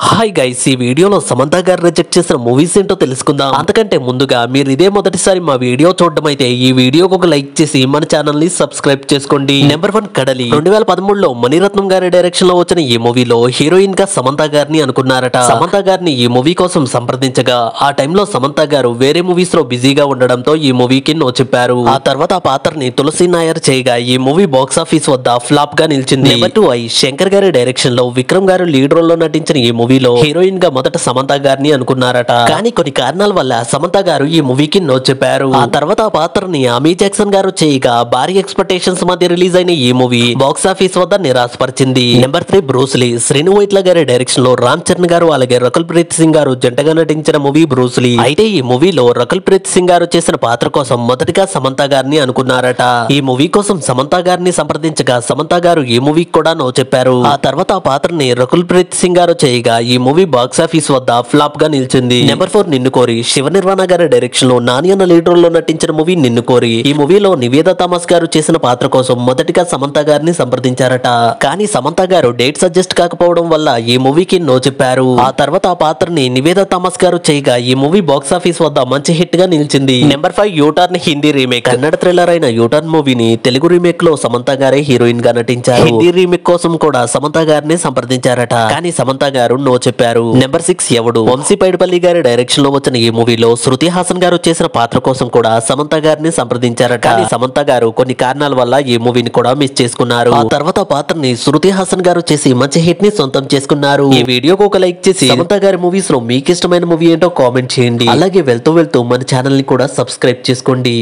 Hi guys, ఈ వీడియోలో సమంత గారు రిజెక్ట్ చేసిన మూవీస్ ఏంటో తెలుసుకుందాం. అంతకంటే ముందుగా మీరు ఇదే మొదటిసారి మా వీడియో చూడడం అయితే ఈ వీడియోకి ఒక లైక్ చేసి మన ఛానల్ ని సబ్స్క్రైబ్ చేసుకోండి. నెంబర్ 1 కడలి 2013లో మణిరత్నం గారి డైరెక్షన్ లో వచ్చిన ఈ మూవీలో హీరోయిన్ గా సమంత గారిని అనుకున్నారట. సమంత గారిని ఈ మూవీ కోసం సంప్రదించగా ఆ టైంలో సమంత గారు వేరే మూవీస్ లో బిజీగా ఉండడంతో ఈ మూవీకి నో చెప్పారు. ఆ తర్వాత ఆ పాత్రని తులసి నాయర్ చేయగా ఈ మూవీ బాక్స్ ఆఫీస్ వద్ద ఫ్లాప్ గా నిలిచింది. నెంబర్ 2 శంకర్ గారి డైరెక్షన్ లో విక్రమ్ గారు లీడ్ రోల్ లో నటించిన ఈ మూవీలో హీరోయిన్ గా మొదట సమంత గారిని అనుకున్నారట. కానీ కొన్ని కారణాల వల్ల సమంత గారు ఈ మూవీకి నో చెప్పారు. ఆ తర్వాత ఆ పాత్రని అమీ జాక్సన్ గారు చేయగా భారీ ఎక్స్పెక్టేషన్స్ మధ్య రిలీజ్ అయిన ఈ మూవీ బాక్స్ ఆఫీస్ వద్ద నిరాశపరిచింది. నెంబర్ 3 బ్రూస్లీ శ్రీను వైట్ల గారి డైరెక్షన్ లో రామ్ చరణ్ గారు అలాగే రకుల్ ప్రీత్ సింగ్ గారు జంటగా నటించిన మూవీ బ్రూస్లీ. అయితే ఈ మూవీలో రకుల్ ప్రీత్ సింగ్ గారు చేసిన పాత్ర కోసం మొదటిగా సమంత గారిని అనుకున్నారట. ఈ మూవీ కోసం సమంత గారిని సంప్రదించగా సమంత గారు ఈ మూవీకి కూడా నో చెప్పారు. ఆ తర్వాత ఆ పాత్రని రకుల్ ప్రీత్ సింగ్ గారు చేయగా ఈ మూవీ బాక్స్ ఆఫీస్ వద్ద ఫ్లాప్ గా నిలిచింది. నెంబర్ 4 నిన్ను కోరి శివ నిర్వాణ గారి డైరెక్షన్ లో నాని అన్న లీడ్ రోల్ లో నటించిన మూవీ నిన్ను కోరి. ఈ మూవీలో నివేదా థామస్ గారు చేసిన పాత్ర కోసం మొదటిగా సమంత గారిని సంప్రదించారట. కానీ సమంత గారు డేట్స్ అడ్జస్ట్ కాకపోవడం వల్ల ఈ మూవీకి నో చెప్పారు. ఆ తర్వాత ఆ పాత్రని నివేదా థామస్ గారు చేయగా ఈ మూవీ బాక్స్ ఆఫీస్ వద్ద మంచి హిట్ గా నిలిచింది. Number 5 U turn Hindi remake. Kannada thriller అయిన యూటర్న్ మూవీని తెలుగు రీమేక్ లో సమంత గారే హీరోయిన్ గా నటించారు. హిందీ రీమేక్ కోసం కూడా సమంత గారిని సంప్రదించారట. కానీ సమంత గారు నో చెప్పారు. నెంబర్ 6 ఎవడు వంశీ పైడిపల్లి గారి డైరెక్షన్ లో వచ్చిన ఈ మూవీలో శృతి హాసన్ గారు చేసిన పాత్ర కోసం కూడా సమంత గారిని సంప్రదించారట. కానీ సమంత గారు కొన్ని కారణాల వల్ల ఈ మూవీని కూడా మిస్ చేసుకున్నారు. ఆ తర్వాత పాత్రని శృతి హాసన్ గారు చేసి మంచి హిట్ ని సొంతం చేసుకున్నారు. ఈ వీడియోకి ఒక లైక్ చేసి సమంత గారి మూవీస్ లో మీకు ఇష్టమైన మూవీ ఏంటో కామెంట్ చేయండి. అలాగే వెళ్తూ మన ఛానల్ ని కూడా సబ్స్క్రైబ్ చేసుకోండి.